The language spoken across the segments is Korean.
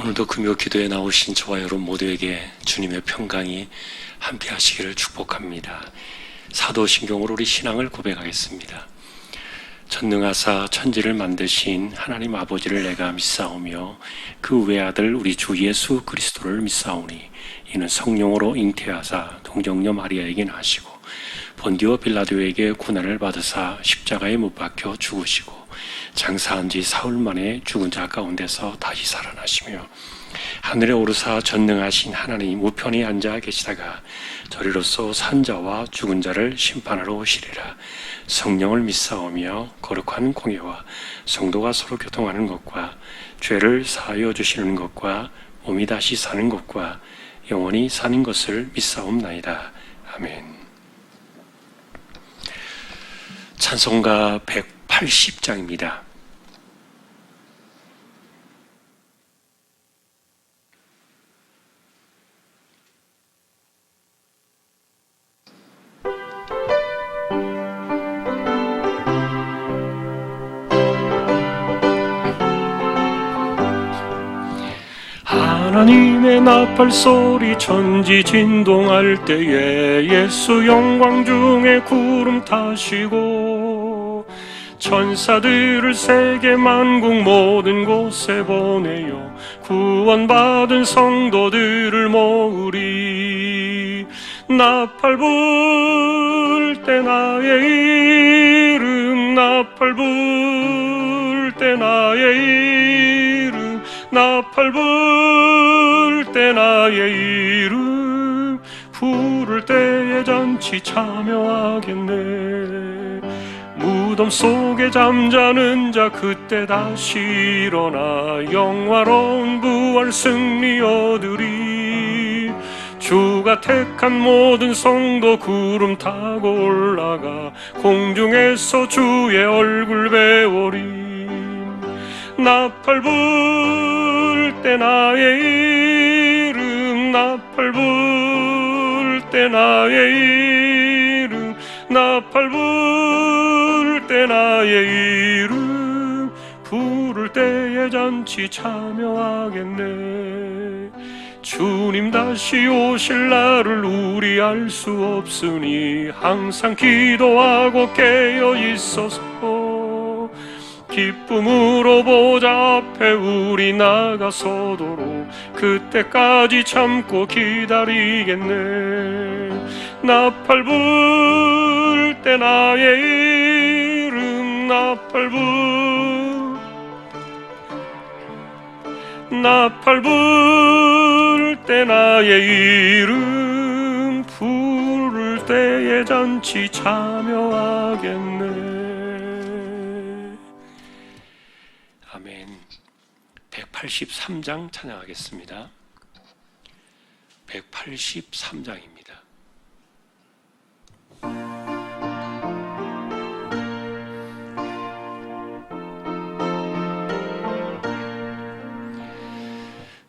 오늘도 금요 기도에 나오신 저와 여러분 모두에게 주님의 평강이 함께 하시기를 축복합니다. 사도신경으로 우리 신앙을 고백하겠습니다. 전능하사 천지를 만드신 하나님 아버지를 내가 믿사오며 그 외아들 우리 주 예수 그리스도를 믿사오니 이는 성령으로 잉태하사 동정녀 마리아에게 나시고 본디오 빌라도에게 고난을 받으사 십자가에 못 박혀 죽으시고 장사한 지 사흘 만에 죽은 자 가운데서 다시 살아나시며 하늘에 오르사 전능하신 하나님 우편에 앉아 계시다가 저리로서 산자와 죽은 자를 심판하러 오시리라. 성령을 믿사오며 거룩한 공예와 성도가 서로 교통하는 것과 죄를 사하여 주시는 것과 몸이 다시 사는 것과 영원히 사는 것을 믿사옵나이다. 아멘. 찬송가 180장입니다. 하나님의 나팔소리 천지 진동할 때에 예수 영광 중에 구름 타시고 천사들을 세계 만국 모든 곳에 보내어 구원받은 성도들을 모으리. 나팔 불 때 나의 이름, 나팔 불 때 나의 이름, 나팔 불 때 나의 이름, 부를 때에 잔치 참여하겠네. 무덤 속에 잠자는 자 그때 다시 일어나 영화로운 부활 승리 얻으리. 주가 택한 모든 성도 구름 타고 올라가 공중에서 주의 얼굴 배우리. 나팔 불 때 나의 이름, 나팔 불 때 나의 이름, 나팔 불 때 나의 이름, 부를 때에 잔치 참여하겠네. 주님 다시 오실 날을 우리 알 수 없으니 항상 기도하고 깨어 있어서 기쁨으로 보좌 앞에 우리 나가서도록 그때까지 참고 기다리겠네. 나팔 불 때 나의 이름, 나팔 불 때 나의 이름, 부를 때에 잔치 참여하겠네. 아멘. 183장 찬양하겠습니다. 183장입니다.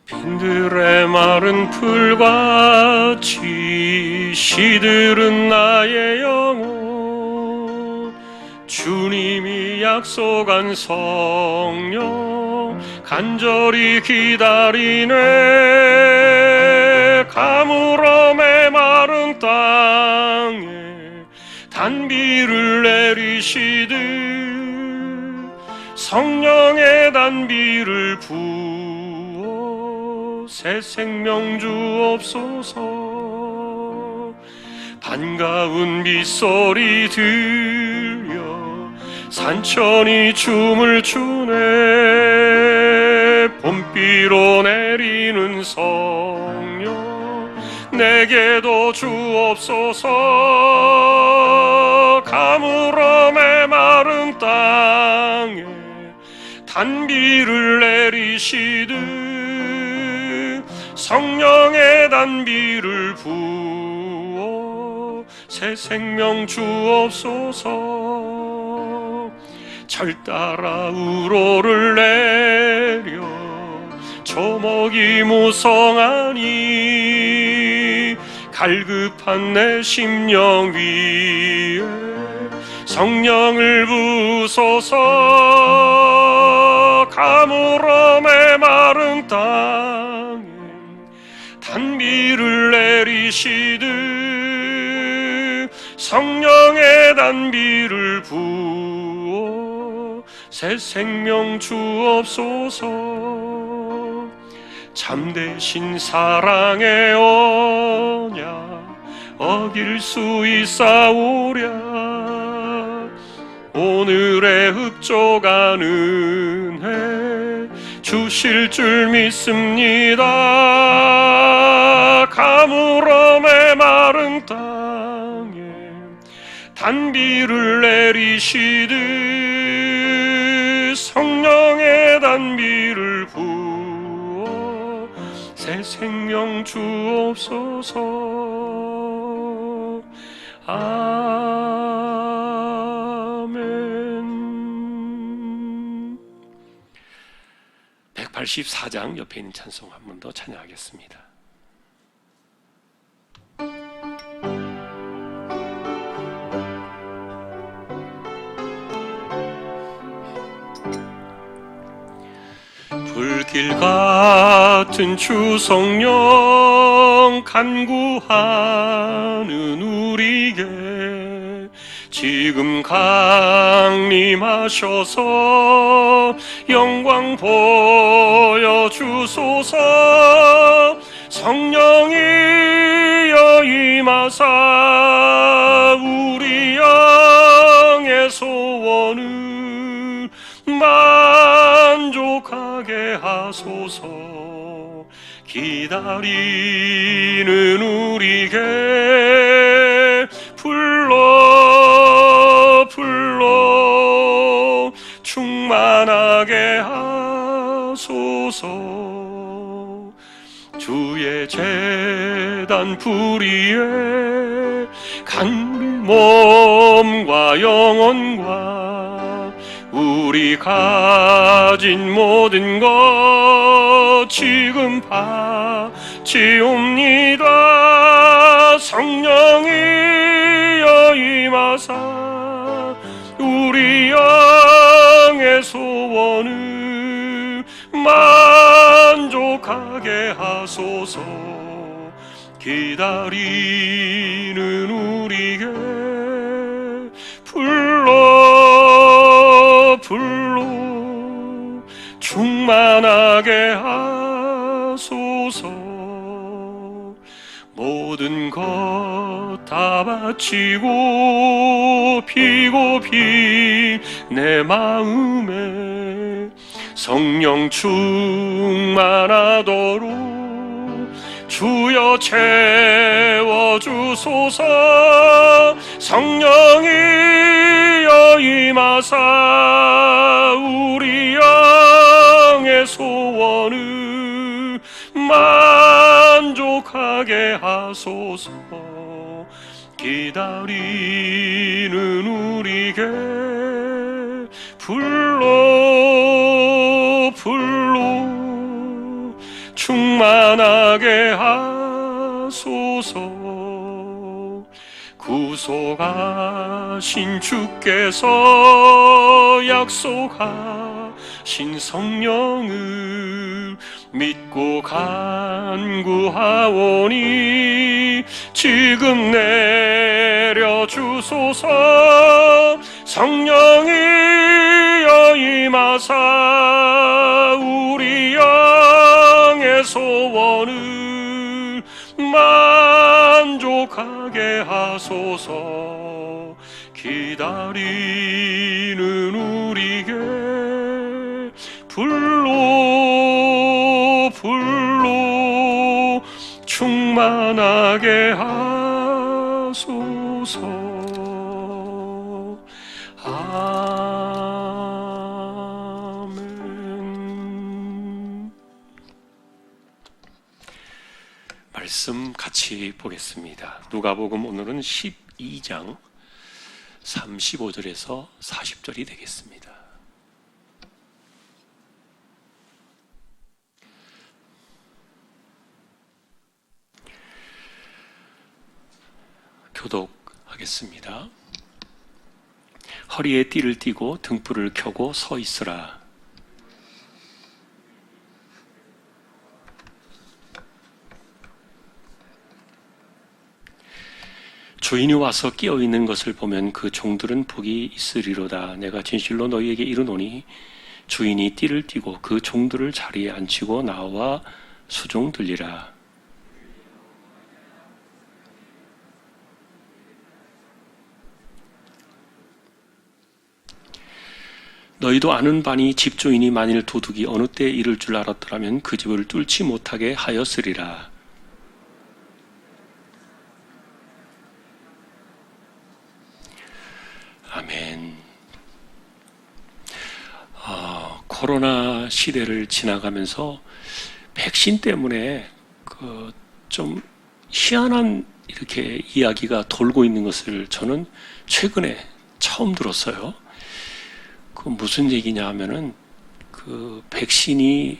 빈들의 마른 풀같이 시들은 나의 영혼, 주님이 약속한 성령 간절히 기다리네. 가물어 메마른 땅에 단비를 내리시듯 성령의 단비를 부어 새 생명 주옵소서. 반가운 빗소리 들려 산천이 춤을 추네. 봄비로 내리는 성령 내게도 주옵소서. 가물어 메마른 땅에 단비를 내리시듯 성령의 단비를 부어 새 생명 주옵소서. 절 따라 우로를 내려 조목이 무성하니 갈급한 내 심령 위에 성령을 부소서. 가물어 메마른 땅 단비를 내리시듯 성령의 단비를 부어 새 생명 주옵소서. 참되신 사랑의 언약 어길 수 있사오랴. 오늘의 흡족한 은혜 주실 줄 믿습니다. 가물어 메마른 땅에 단비를 내리시듯 성령의 단비를 부어 새 생명 주옵소서. 아멘. 184장 옆에 있는 찬송 한 번 더 찬양하겠습니다. 불길 같은 주 성령 간구하는 우리에게 지금 강림하셔서 영광 보여주소서. 성령이여 임하사 우리 영의 소원을 만족하게 하소서. 기다리는 우리에게 불러 충만하게 하소서. 주의 제단 불의에 간 몸과 영혼과 우리 가진 모든 것 지금 바치옵니다. 성령이여 임하사 우리 영의 소원을 만족하게 하소서. 기다리는 우리에게 불러 충만하게 하소서. 모든 것 다 바치고 피고 피 내 마음에 성령 충만하도록 주여 채워주소서. 성령이여 임하사 우리 영의 소원을 만족하게 하소서. 기다리는 우리에게 불러 충만하게 하소서. 구속하신 주께서 약속하신 성령을 믿고 간구하오니 지금 내려주소서. 성령이여 임하사 우리 영의 소원을 만족하게 하소서. 기다리는 우리에게 불러 충만하게 하소서. 아멘. 말씀 같이 보겠습니다. 누가복음 오늘은 12장 35절에서 40절이 되겠습니다. 교독하겠습니다. 허리에 띠를 띠고 등불을 켜고 서 있으라. 주인이 와서 깨어 있는 것을 보면 그 종들은 복이 있으리로다. 내가 진실로 너희에게 이르노니 주인이 띠를 띠고 그 종들을 자리에 앉히고 나와 수종 들리라. 너희도 아는 바니 집주인이 만일 도둑이 어느 때에 이를 줄 알았더라면 그 집을 뚫지 못하게 하였으리라. 아멘. 코로나 시대를 지나가면서 백신 때문에 좀 희한한 이렇게 이야기가 돌고 있는 것을 저는 최근에 처음 들었어요. 그 무슨 얘기냐 하면은 그 백신이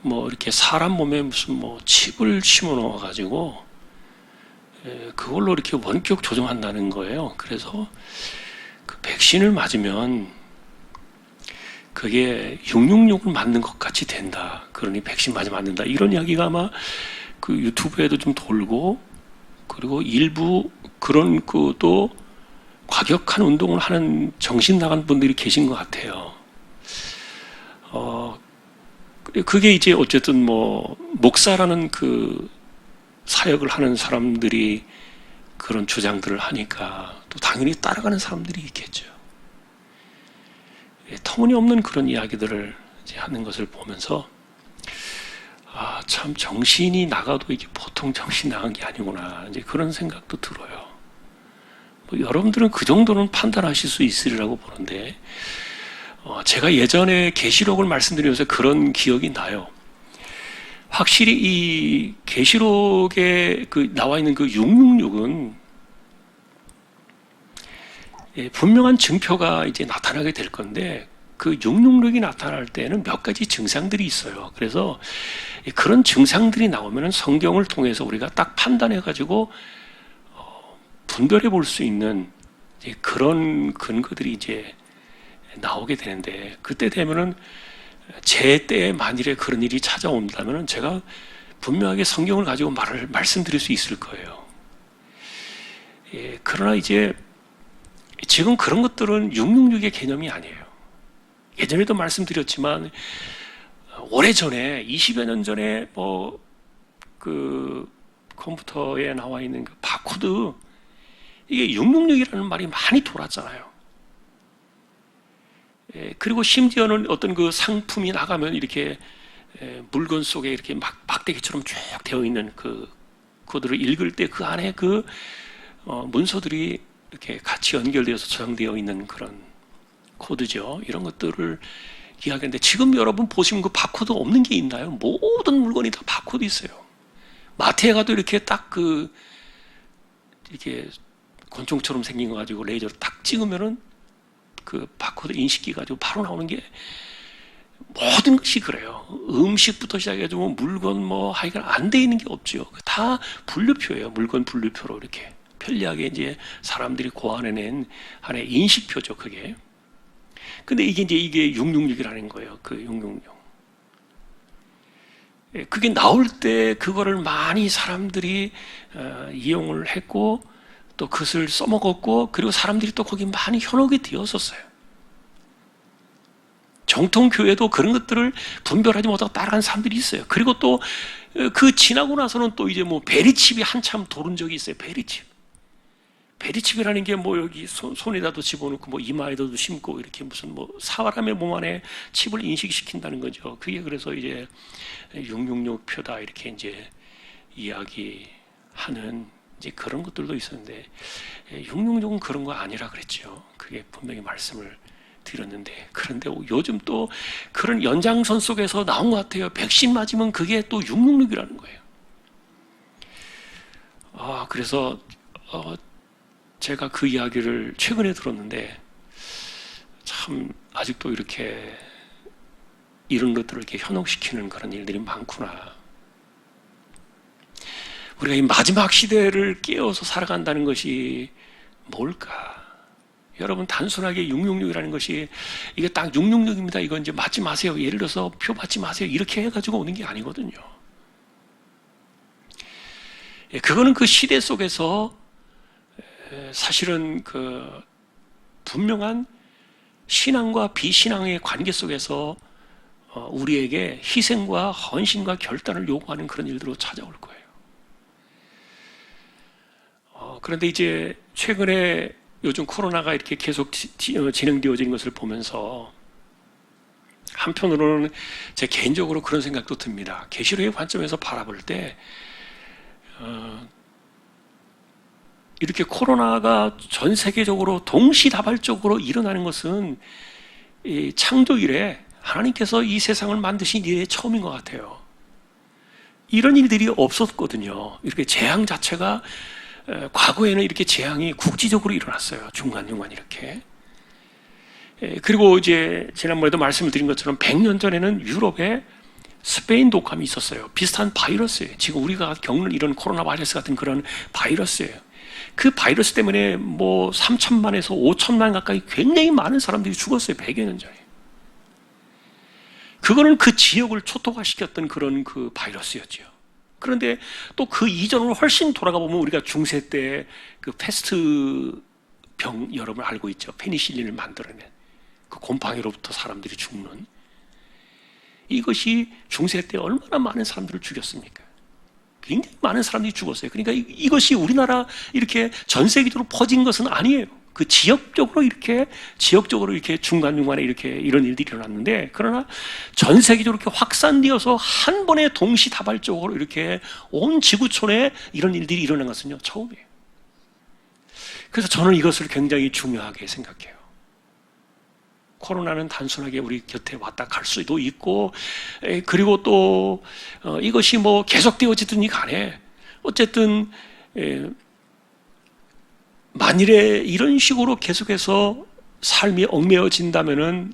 뭐 이렇게 사람 몸에 무슨 뭐 칩을 심어 넣어 가지고 그걸로 이렇게 원격 조정한다는 거예요. 그래서 그 백신을 맞으면 그게 666을 맞는 것 같이 된다. 그러니 백신 맞으면 안 된다. 이런 이야기가 아마 그 유튜브에도 좀 돌고, 그리고 일부 그런 또 과격한 운동을 하는 정신 나간 분들이 계신 것 같아요. 그게 이제 어쨌든 뭐 목사라는 그 사역을 하는 사람들이 그런 주장들을 하니까 또 당연히 따라가는 사람들이 있겠죠. 터무니없는 그런 이야기들을 이제 하는 것을 보면서 참 정신이 나가도 이게 보통 정신 나간 게 아니구나, 이제 그런 생각도 들어요. 뭐 여러분들은 그 정도는 판단하실 수 있으리라고 보는데, 제가 예전에 계시록을 말씀드리면서 그런 기억이 나요. 확실히 이 계시록에 나와 있는 그 666은 분명한 증표가 이제 나타나게 될 건데, 그 666이 나타날 때는 몇 가지 증상들이 있어요. 그래서 그런 증상들이 나오면 성경을 통해서 우리가 딱 판단해가지고 분별해 볼 수 있는 그런 근거들이 이제 나오게 되는데, 그때 되면은 제 때에 만일에 그런 일이 찾아온다면은 제가 분명하게 성경을 가지고 말씀드릴 수 있을 거예요. 그러나 이제 지금 그런 것들은 666의 개념이 아니에요. 예전에도 말씀드렸지만 오래전에 20여 년 전에 그 컴퓨터에 나와 있는 그 바코드, 이게 666이라는 말이 많이 돌았잖아요. 그리고 심지어는 어떤 그 상품이 나가면 이렇게 물건 속에 이렇게 막대기처럼 쭉 되어 있는 그 코드를 읽을 때 그 안에 그 문서들이 이렇게 같이 연결되어서 저장되어 있는 그런 코드죠. 이런 것들을 이야기하는데, 지금 여러분 보시면 그 바코드 없는 게 있나요? 모든 물건이 다 바코드 있어요. 마트에 가도 이렇게 딱 이렇게 권총처럼 생긴 거 가지고 레이저로 딱 찍으면은 그 바코드 인식기 가지고 바로 나오는 게, 모든 것이 그래요. 음식부터 시작해가지고 물건 하여간 안 돼 있는 게 없죠. 다 분류표예요. 물건 분류표로 이렇게 편리하게 이제 사람들이 고안해낸 하나의 인식표죠, 그게. 근데 이게 666이라는 거예요. 그 666. 그게 나올 때 그거를 많이 사람들이 이용을 했고, 또 그것을 써먹었고, 그리고 사람들이 또 거기 많이 현혹이 되었었어요. 정통교회도 그런 것들을 분별하지 못하고 따라간 사람들이 있어요. 그리고 또 그 지나고 나서는 또 이제 베리칩이 한참 도른 적이 있어요. 베리칩이라는 게 여기 손에다도 집어넣고 이마에다도 심고 이렇게 무슨 사람의 몸 안에 칩을 인식시킨다는 거죠. 그게 그래서 이제 666 표다 이렇게 이제 이야기하는 이제 그런 것들도 있었는데, 666은 그런 거 아니라 그랬죠. 그게 분명히 말씀을 드렸는데, 그런데 요즘 또 그런 연장선 속에서 나온 것 같아요. 백신 맞으면 그게 또 666이라는 거예요. 그래서 제가 그 이야기를 최근에 들었는데, 참 아직도 이렇게 이런 것들을 이렇게 현혹시키는 그런 일들이 많구나. 우리가 이 마지막 시대를 깨어서 살아간다는 것이 뭘까? 여러분, 단순하게 666이라는 것이 이게 딱 666입니다, 이거 이제 맞지 마세요, 예를 들어서 표 받지 마세요, 이렇게 해가지고 오는 게 아니거든요. 그거는 그 시대 속에서 사실은 분명한 신앙과 비신앙의 관계 속에서 우리에게 희생과 헌신과 결단을 요구하는 그런 일들로 찾아올 거예요. 그런데 이제 최근에 요즘 코로나가 이렇게 계속 진행되어진 것을 보면서 한편으로는 제 개인적으로 그런 생각도 듭니다. 계시록의 관점에서 바라볼 때 이렇게 코로나가 전 세계적으로 동시다발적으로 일어나는 것은 이 창조 이래 하나님께서 이 세상을 만드신 이래 처음인 것 같아요. 이런 일들이 없었거든요. 이렇게 재앙 자체가 과거에는 이렇게 재앙이 국지적으로 일어났어요. 중간중간 이렇게. 그리고 이제 지난번에도 말씀을 드린 것처럼 100년 전에는 유럽에 스페인 독감이 있었어요. 비슷한 바이러스예요. 지금 우리가 겪는 이런 코로나 바이러스 같은 그런 바이러스예요. 그 바이러스 때문에 뭐 3천만에서 5천만 가까이 굉장히 많은 사람들이 죽었어요. 100여 년 전에. 그거는 그 지역을 초토화시켰던 그런 그 바이러스였죠. 그런데 또 그 이전으로 훨씬 돌아가 보면 우리가 중세 때 그 패스트 병 여러분 알고 있죠. 페니실린을 만들어낸 그 곰팡이로부터 사람들이 죽는 이것이 중세 때 얼마나 많은 사람들을 죽였습니까? 굉장히 많은 사람들이 죽었어요. 그러니까 이것이 우리나라 이렇게 전 세계적으로 퍼진 것은 아니에요. 그 지역적으로 이렇게 중간중간에 이렇게 이런 일들이 일어났는데, 그러나 전 세계적으로 이렇게 확산되어서 한 번에 동시다발적으로 이렇게 온 지구촌에 이런 일들이 일어난 것은요, 처음이에요. 그래서 저는 이것을 굉장히 중요하게 생각해요. 코로나는 단순하게 우리 곁에 왔다 갈 수도 있고, 그리고 또 이것이 뭐 계속되어지든지 간에 어쨌든 만일에 이런 식으로 계속해서 삶이 얽매여진다면은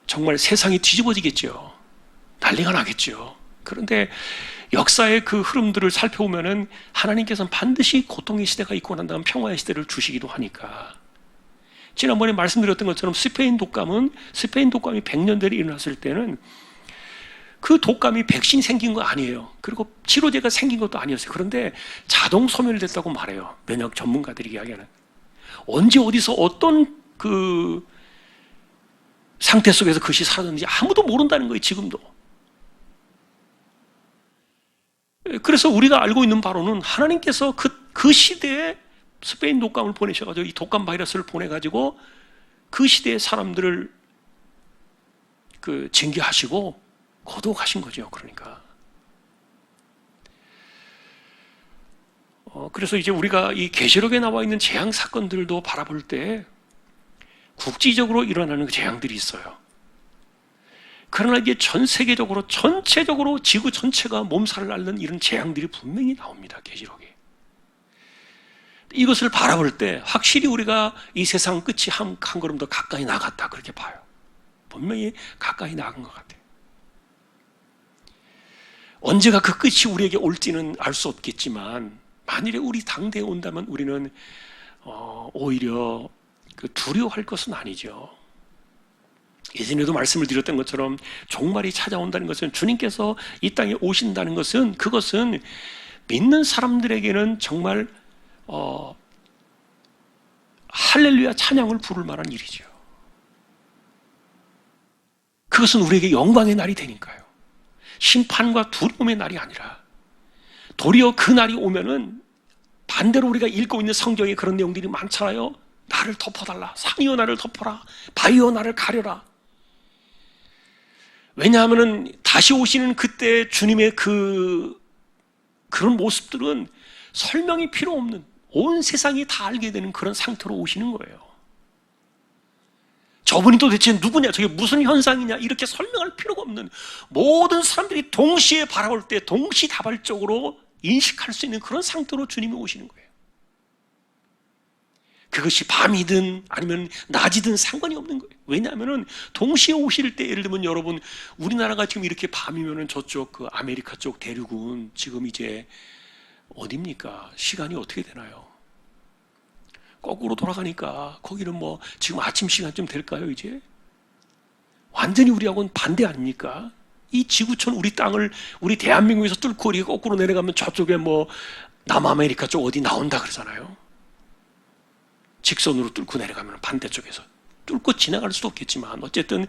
정말 세상이 뒤집어지겠죠. 난리가 나겠죠. 그런데 역사의 그 흐름들을 살펴보면은 하나님께서는 반드시 고통의 시대가 있고 난 다음 평화의 시대를 주시기도 하니까. 지난번에 말씀드렸던 것처럼 스페인 독감이 100년 전에 일어났을 때는 그 독감이 백신이 생긴 거 아니에요. 그리고 치료제가 생긴 것도 아니었어요. 그런데 자동 소멸됐다고 말해요. 면역 전문가들이 이야기하는. 언제 어디서 어떤 그 상태 속에서 그것이 사라졌는지 아무도 모른다는 거예요. 지금도. 그래서 우리가 알고 있는 바로는 하나님께서 그 시대에 스페인 독감을 보내셔가지고 이 독감 바이러스를 보내가지고 그 시대의 사람들을 징계하시고 거두어가신 거죠. 그러니까. 그래서 이제 우리가 이 계시록에 나와 있는 재앙 사건들도 바라볼 때 국지적으로 일어나는 재앙들이 있어요. 그러나 이게 전 세계적으로 전체적으로 지구 전체가 몸살을 앓는 이런 재앙들이 분명히 나옵니다. 계시록에. 이것을 바라볼 때 확실히 우리가 이 세상 끝이 한 걸음 더 가까이 나갔다 그렇게 봐요. 분명히 가까이 나간 것 같아요. 언제가 그 끝이 우리에게 올지는 알 수 없겠지만 만일에 우리 당대에 온다면 우리는 오히려 두려워할 것은 아니죠. 예전에도 말씀을 드렸던 것처럼 종말이 찾아온다는 것은, 주님께서 이 땅에 오신다는 것은, 그것은 믿는 사람들에게는 정말 할렐루야 찬양을 부를 만한 일이죠. 그것은 우리에게 영광의 날이 되니까요. 심판과 두려움의 날이 아니라, 도리어 그 날이 오면은 반대로 우리가 읽고 있는 성경에 그런 내용들이 많잖아요. 나를 덮어달라. 산이여 나를 덮어라. 바위여 나를 가려라. 왜냐하면은 다시 오시는 그때 주님의 그런 모습들은 설명이 필요 없는, 온 세상이 다 알게 되는 그런 상태로 오시는 거예요. 저분이 도대체 누구냐, 저게 무슨 현상이냐, 이렇게 설명할 필요가 없는, 모든 사람들이 동시에 바라볼 때 동시다발적으로 인식할 수 있는 그런 상태로 주님이 오시는 거예요. 그것이 밤이든 아니면 낮이든 상관이 없는 거예요. 왜냐하면 동시에 오실 때, 예를 들면 여러분, 우리나라가 지금 이렇게 밤이면은 저쪽 그 아메리카 쪽 대륙은 지금 이제 어디입니까? 시간이 어떻게 되나요? 거꾸로 돌아가니까 거기는 뭐 지금 아침 시간쯤 될까요? 이제 완전히 우리하고는 반대 아닙니까? 이 지구촌 우리 땅을, 우리 대한민국에서 뚫고 이렇게 거꾸로 내려가면 저쪽에 뭐 남아메리카 쪽 어디 나온다 그러잖아요. 직선으로 뚫고 내려가면 반대쪽에서 뚫고 지나갈 수도 없겠지만 어쨌든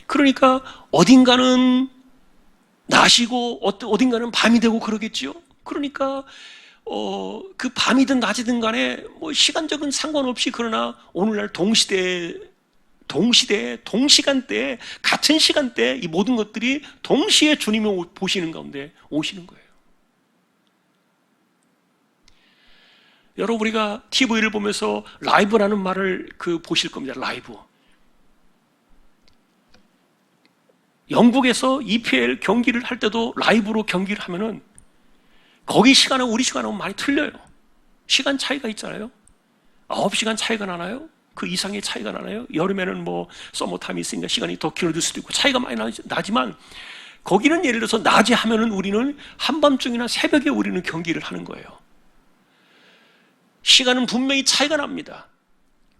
그러니까 어딘가는 낮이고 어딘가는 밤이 되고 그러겠지요. 그러니까 그 밤이든 낮이든 간에 뭐 시간적인 상관없이 그러나 오늘날 동시간대에 같은 시간대에 이 모든 것들이 동시에 주님을 보시는 가운데 오시는 거예요. 여러분 우리가 TV를 보면서 라이브라는 말을 보실 겁니다. 라이브. 영국에서 EPL 경기를 할 때도 라이브로 경기를 하면은 거기 시간하고 우리 시간하고 많이 틀려요. 시간 차이가 있잖아요. 9시간 차이가 나나요? 그 이상의 차이가 나나요? 여름에는 뭐 서머타임이 있으니까 시간이 더 길어질 수도 있고 차이가 많이 나지만 거기는 예를 들어서 낮에 하면은 우리는 한밤중이나 새벽에 우리는 경기를 하는 거예요. 시간은 분명히 차이가 납니다.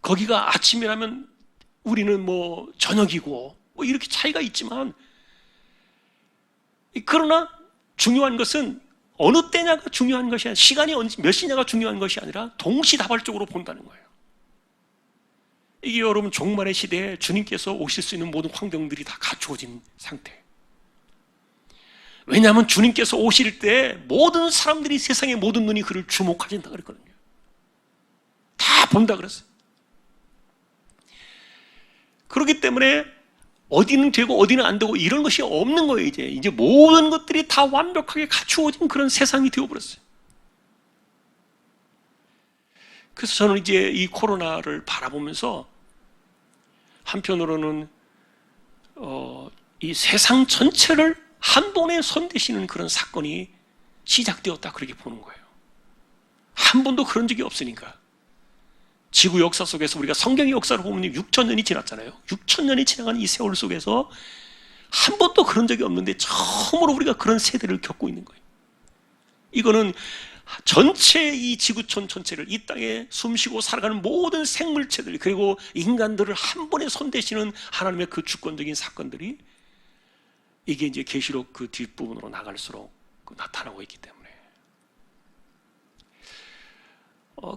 거기가 아침이라면 우리는 뭐 저녁이고 뭐 이렇게 차이가 있지만 그러나 중요한 것은 어느 때냐가 중요한 것이 아니라 시간이 몇 시냐가 중요한 것이 아니라 동시다발적으로 본다는 거예요. 이게 여러분 종말의 시대에 주님께서 오실 수 있는 모든 환경들이 다 갖추어진 상태. 왜냐하면 주님께서 오실 때 모든 사람들이 세상의 모든 눈이 그를 주목하신다 그랬거든요. 다 본다 그랬어요. 그렇기 때문에 어디는 되고 어디는 안 되고 이런 것이 없는 거예요. 이제 모든 것들이 다 완벽하게 갖추어진 그런 세상이 되어버렸어요. 그래서 저는 이제 이 코로나를 바라보면서 한편으로는 이 세상 전체를 한 번에 손대시는 그런 사건이 시작되었다 그렇게 보는 거예요. 한 번도 그런 적이 없으니까. 지구 역사 속에서 우리가 성경의 역사를 보면 6,000년이 지났잖아요. 6,000년이 지나간 이 세월 속에서 한 번도 그런 적이 없는데 처음으로 우리가 그런 세대를 겪고 있는 거예요. 이거는 전체 이 지구촌 전체를 이 땅에 숨쉬고 살아가는 모든 생물체들 그리고 인간들을 한 번에 손대시는 하나님의 그 주권적인 사건들이 이게 이제 계시록 그 뒷부분으로 나갈수록 나타나고 있기 때문에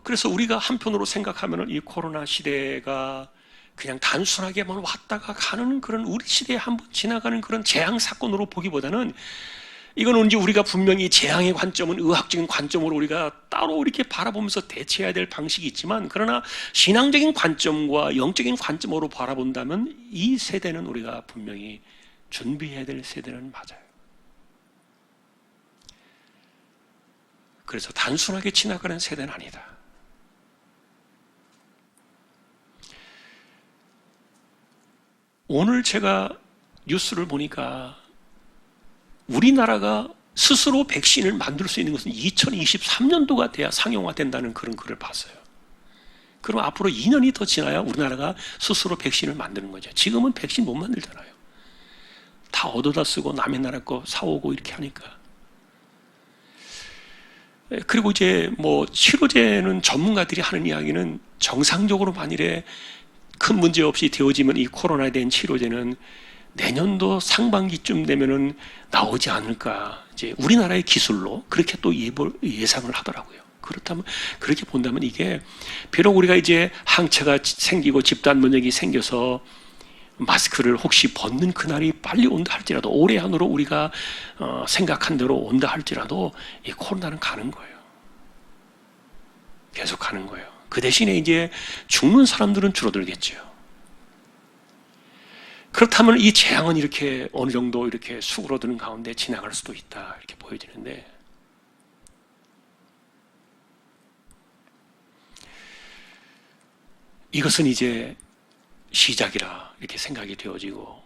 그래서 우리가 한편으로 생각하면 이 코로나 시대가 그냥 단순하게만 왔다가 가는 그런 우리 시대에 한번 지나가는 그런 재앙 사건으로 보기보다는 이거는 이제 우리가 분명히 재앙의 관점은 의학적인 관점으로 우리가 따로 이렇게 바라보면서 대처해야 될 방식이 있지만 그러나 신앙적인 관점과 영적인 관점으로 바라본다면 이 세대는 우리가 분명히 준비해야 될 세대는 맞아요. 그래서 단순하게 지나가는 세대는 아니다. 오늘 제가 뉴스를 보니까 우리나라가 스스로 백신을 만들 수 있는 것은 2023년도가 돼야 상용화된다는 그런 글을 봤어요. 그럼 앞으로 2년이 더 지나야 우리나라가 스스로 백신을 만드는 거죠. 지금은 백신 못 만들잖아요. 다 얻어다 쓰고 남의 나라 거 사오고 이렇게 하니까. 그리고 이제 뭐 치료제는 전문가들이 하는 이야기는 정상적으로 만일에 큰 문제 없이 되어지면 이 코로나에 대한 치료제는 내년도 상반기쯤 되면은 나오지 않을까. 이제 우리나라의 기술로 그렇게 또 예상을 하더라고요. 그렇다면, 그렇게 본다면 이게 비록 우리가 이제 항체가 생기고 집단 면역이 생겨서 마스크를 혹시 벗는 그날이 빨리 온다 할지라도 올해 안으로 우리가 생각한 대로 온다 할지라도 이 코로나는 가는 거예요. 계속 가는 거예요. 그 대신에 이제 죽는 사람들은 줄어들겠죠. 그렇다면 이 재앙은 이렇게 어느 정도 이렇게 수그러드는 가운데 지나갈 수도 있다 이렇게 보여지는데 이것은 이제 시작이라 이렇게 생각이 되어지고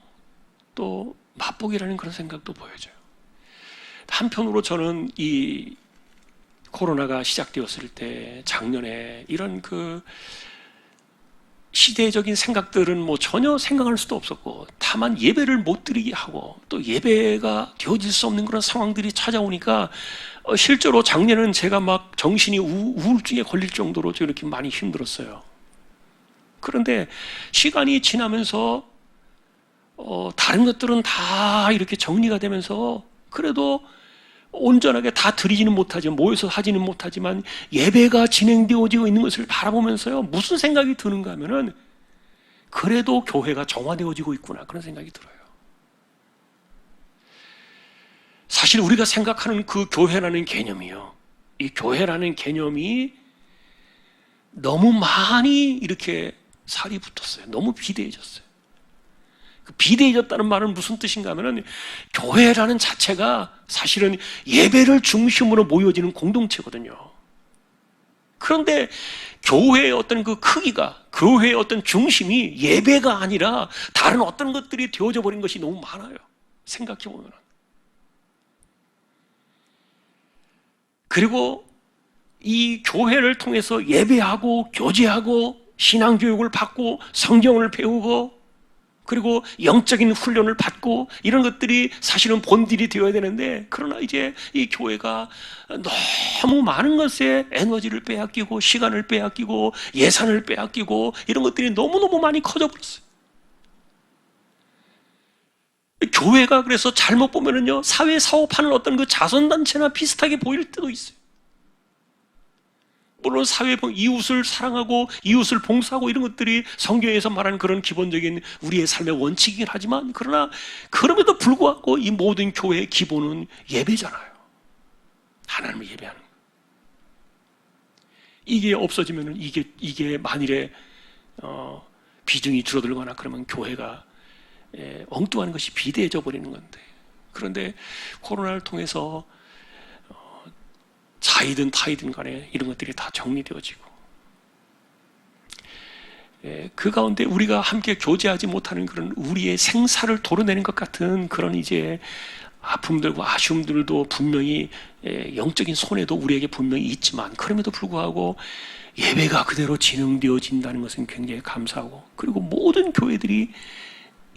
또 맛보기라는 그런 생각도 보여져요. 한편으로 저는 이 코로나가 시작되었을 때 작년에 이런 그 시대적인 생각들은 뭐 전혀 생각할 수도 없었고 다만 예배를 못 드리게 하고 또 예배가 되어질 수 없는 그런 상황들이 찾아오니까 실제로 작년에는 제가 막 정신이 우울증에 걸릴 정도로 이렇게 많이 힘들었어요. 그런데 시간이 지나면서 다른 것들은 다 이렇게 정리가 되면서 그래도 온전하게 다 드리지는 못하지만, 모여서 하지는 못하지만 예배가 진행되어지고 있는 것을 바라보면서요, 무슨 생각이 드는가 하면은 그래도 교회가 정화되어지고 있구나, 그런 생각이 들어요. 사실 우리가 생각하는 그 교회라는 개념이요, 이 교회라는 개념이 너무 많이 이렇게 살이 붙었어요. 너무 비대해졌어요. 그 비대해졌다는 말은 무슨 뜻인가 하면은, 교회라는 자체가 사실은 예배를 중심으로 모여지는 공동체거든요. 그런데 교회의 어떤 그 크기가, 교회의 어떤 중심이 예배가 아니라 다른 어떤 것들이 되어져 버린 것이 너무 많아요. 생각해 보면. 그리고 이 교회를 통해서 예배하고 교제하고 신앙교육을 받고 성경을 배우고 그리고 영적인 훈련을 받고 이런 것들이 사실은 본질이 되어야 되는데, 그러나 이제 이 교회가 너무 많은 것에 에너지를 빼앗기고 시간을 빼앗기고 예산을 빼앗기고 이런 것들이 너무너무 많이 커져버렸어요. 교회가 그래서 잘못 보면은요, 사회 사업하는 어떤 그 자선단체나 비슷하게 보일 때도 있어요. 물론 사회 이웃을 사랑하고 이웃을 봉사하고 이런 것들이 성경에서 말하는 그런 기본적인 우리의 삶의 원칙이긴 하지만, 그러나 그럼에도 불구하고 이 모든 교회의 기본은 예배잖아요. 하나님을 예배하는 거. 이게 없어지면은 이게 만일에 비중이 줄어들거나 그러면 교회가 엉뚱한 것이 비대해져 버리는 건데, 그런데 코로나를 통해서 자이든 타이든 간에 이런 것들이 다 정리되어지고, 그 가운데 우리가 함께 교제하지 못하는 그런 우리의 생사를 도려내는 것 같은 그런 이제 아픔들과 아쉬움들도 분명히, 영적인 손해도 우리에게 분명히 있지만, 그럼에도 불구하고 예배가 그대로 진행되어진다는 것은 굉장히 감사하고, 그리고 모든 교회들이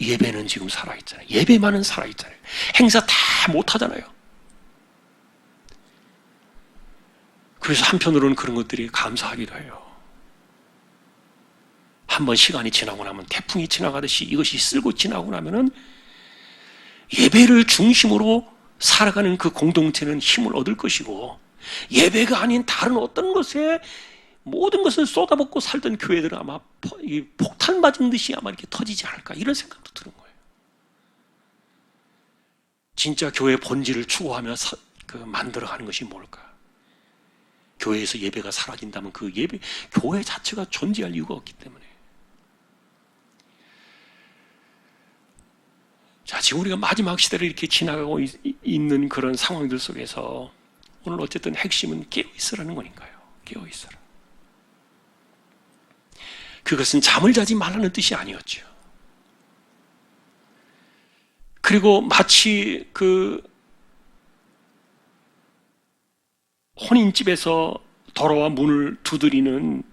예배는 지금 살아있잖아요. 예배만은 살아있잖아요. 행사 다 못하잖아요. 그래서 한편으로는 그런 것들이 감사하기도 해요. 한번 시간이 지나고 나면 태풍이 지나가듯이 이것이 쓸고 지나고 나면은 예배를 중심으로 살아가는 그 공동체는 힘을 얻을 것이고, 예배가 아닌 다른 어떤 것에 모든 것을 쏟아붓고 살던 교회들은 아마 폭탄 맞은 듯이 아마 이렇게 터지지 않을까, 이런 생각도 드는 거예요. 진짜 교회의 본질을 추구하며 만들어가는 것이 뭘까? 교회에서 예배가 사라진다면 그 교회 자체가 존재할 이유가 없기 때문에. 자, 지금 우리가 마지막 시대를 이렇게 지나가고 있는 그런 상황들 속에서 오늘 어쨌든 핵심은 깨어있으라는 거니까요. 깨어있으라. 그것은 잠을 자지 말라는 뜻이 아니었죠. 그리고 마치 그 혼인집에서 돌아와 문을 두드리는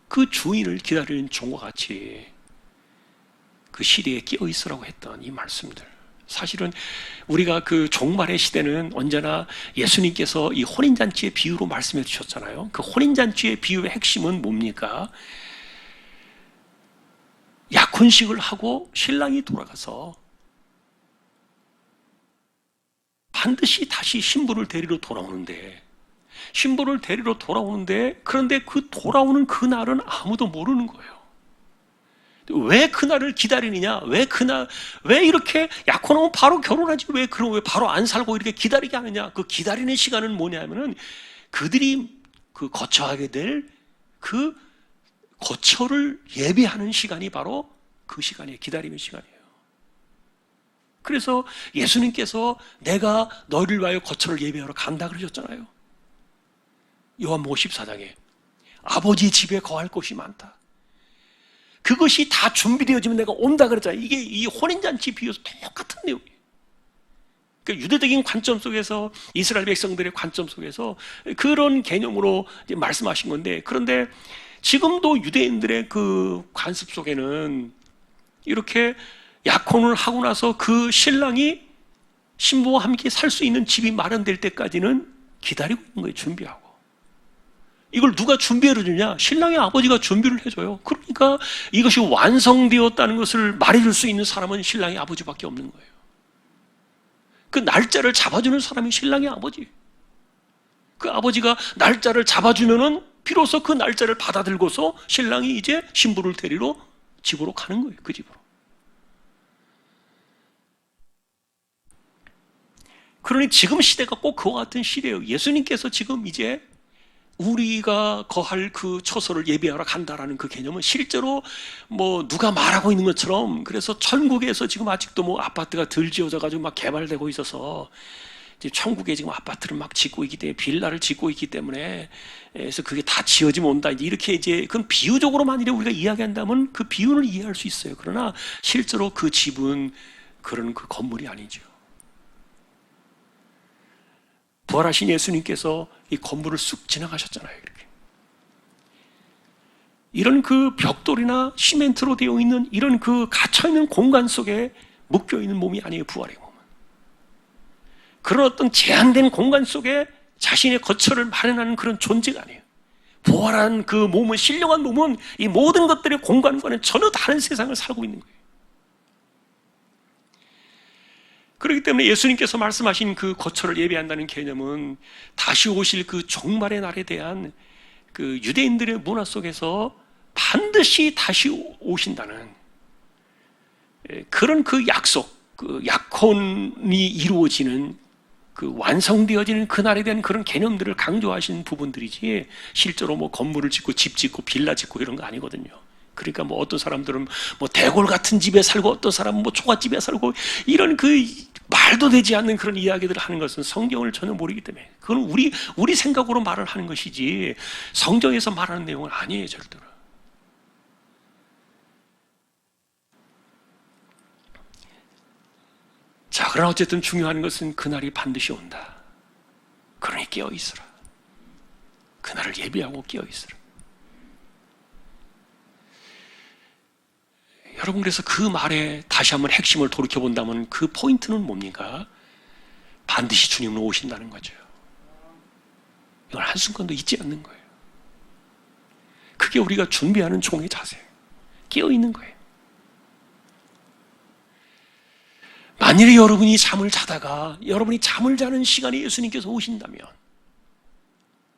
그 주인을 기다리는 종과 같이 그 시대에 끼어 있으라고 했던 이 말씀들, 사실은 우리가 그 종말의 시대는 언제나 예수님께서 이 혼인잔치의 비유로 말씀해 주셨잖아요. 그 혼인잔치의 비유의 핵심은 뭡니까? 약혼식을 하고 신랑이 돌아가서 반드시 다시 신부를 데리러 돌아오는데, 그런데 그 돌아오는 그날은 아무도 모르는 거예요. 왜 그날을 기다리느냐? 왜 이렇게 약혼하면 바로 결혼하지? 왜 바로 안 살고 이렇게 기다리게 하느냐? 그 기다리는 시간은 뭐냐면은 그들이 그 거처하게 될 그 거처를 예배하는 시간이 바로 그 시간이에요. 기다림의 시간이에요. 그래서 예수님께서 내가 너희를 위하여 거처를 예배하러 간다 그러셨잖아요. 요한복음 14장에 아버지 집에 거할 곳이 많다. 그것이 다 준비되어지면 내가 온다 그랬잖아요. 이게 이 혼인잔치 비유에서 똑같은 내용이에요. 그러니까 유대적인 관점 속에서, 이스라엘 백성들의 관점 속에서 그런 개념으로 이제 말씀하신 건데, 그런데 지금도 유대인들의 그 관습 속에는 이렇게 약혼을 하고 나서 그 신랑이 신부와 함께 살 수 있는 집이 마련될 때까지는 기다리고 있는 거예요. 준비하고. 이걸 누가 준비해 주냐? 신랑의 아버지가 준비를 해줘요. 그러니까 이것이 완성되었다는 것을 말해줄 수 있는 사람은 신랑의 아버지밖에 없는 거예요. 그 날짜를 잡아주는 사람이 신랑의 아버지. 그 아버지가 날짜를 잡아주면은 비로소 그 날짜를 받아들고서 신랑이 이제 신부를 데리러 집으로 가는 거예요. 그 집으로. 그러니 지금 시대가 꼭 그와 같은 시대예요. 예수님께서 지금 이제 우리가 거할 그 처소를 예비하러 간다라는 그 개념은 실제로 뭐 누가 말하고 있는 것처럼, 그래서 천국에서 지금 아직도 뭐 아파트가 덜 지어져 가지고 막 개발되고 있어서 이제 천국에 지금 아파트를 막 짓고 있기 때문에, 빌라를 짓고 있기 때문에, 그래서 그게 다 지어지면 온다, 이렇게 이제 그건 비유적으로 만일에 우리가 이야기한다면 그 비유를 이해할 수 있어요. 그러나 실제로 그 집은 그런 그 건물이 아니죠. 부활하신 예수님께서 이 건물을 쑥 지나가셨잖아요. 이렇게. 이런 그 벽돌이나 시멘트로 되어 있는 이런 그 갇혀있는 공간 속에 묶여있는 몸이 아니에요. 부활의 몸은. 그런 어떤 제한된 공간 속에 자신의 거처를 마련하는 그런 존재가 아니에요. 부활한 그 몸은, 신령한 몸은 이 모든 것들의 공간과는 전혀 다른 세상을 살고 있는 거예요. 그렇기 때문에 예수님께서 말씀하신 그 거처를 예배한다는 개념은 다시 오실 그 종말의 날에 대한 그 유대인들의 문화 속에서 반드시 다시 오신다는 그런 그 약속, 그 약혼이 이루어지는 그 완성되어지는 그날에 대한 그런 개념들을 강조하신 부분들이지, 실제로 뭐 건물을 짓고 집 짓고 빌라 짓고 이런 거 아니거든요. 그러니까 뭐 어떤 사람들은 뭐 대골 같은 집에 살고 어떤 사람은 뭐 초가집에 살고 이런 그 말도 되지 않는 그런 이야기들을 하는 것은 성경을 전혀 모르기 때문에, 그건 우리 생각으로 말을 하는 것이지 성경에서 말하는 내용은 아니에요, 절대로. 자, 그러나 어쨌든 중요한 것은 그날이 반드시 온다. 그러니 깨어 있으라. 그날을 예비하고 깨어 있으라. 여러분, 그래서 그 말에 다시 한번 핵심을 돌이켜본다면 그 포인트는 뭡니까? 반드시 주님은 오신다는 거죠. 이걸 한순간도 잊지 않는 거예요. 그게 우리가 준비하는 종의 자세예요. 깨어있는 거예요. 만일에 여러분이 잠을 자다가 여러분이 잠을 자는 시간에 예수님께서 오신다면,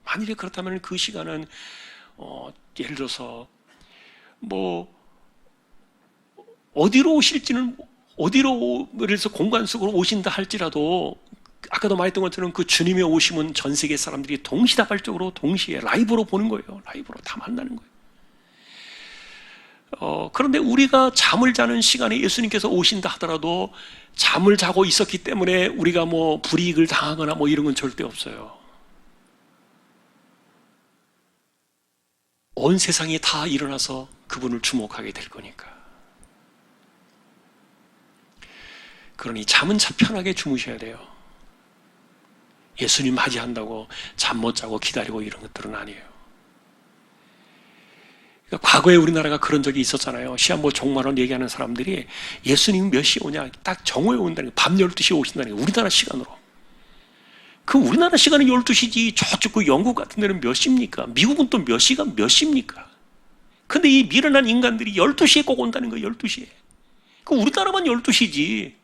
만일에 그렇다면 그 시간은 예를 들어서 뭐 어디로 오실지는, 어디로 그래서 공간 속으로 오신다 할지라도 아까도 말했던 것처럼 그 주님의 오심은 전 세계 사람들이 동시다발적으로 동시에 라이브로 보는 거예요. 라이브로 다 만나는 거예요. 그런데 우리가 잠을 자는 시간에 예수님께서 오신다 하더라도 잠을 자고 있었기 때문에 우리가 뭐 불이익을 당하거나 뭐 이런 건 절대 없어요. 온 세상이 다 일어나서 그분을 주목하게 될 거니까. 그러니 잠은 편하게 주무셔야 돼요. 예수님 맞이한다고 잠 못 자고 기다리고 이런 것들은 아니에요. 그러니까 과거에 우리나라가 그런 적이 있었잖아요. 시한부 종말론 얘기하는 사람들이 예수님 몇 시에 오냐, 딱 정오에 온다는 거예요. 밤 12시에 오신다는 거예요. 우리나라 시간으로. 그 우리나라 시간은 12시지 저쪽 그 영국 같은 데는 몇 시입니까? 미국은 또 몇 시간 몇 시입니까? 근데 이 미련한 인간들이 12시에 꼭 온다는 거예요. 12시에. 그 우리나라만 12시지.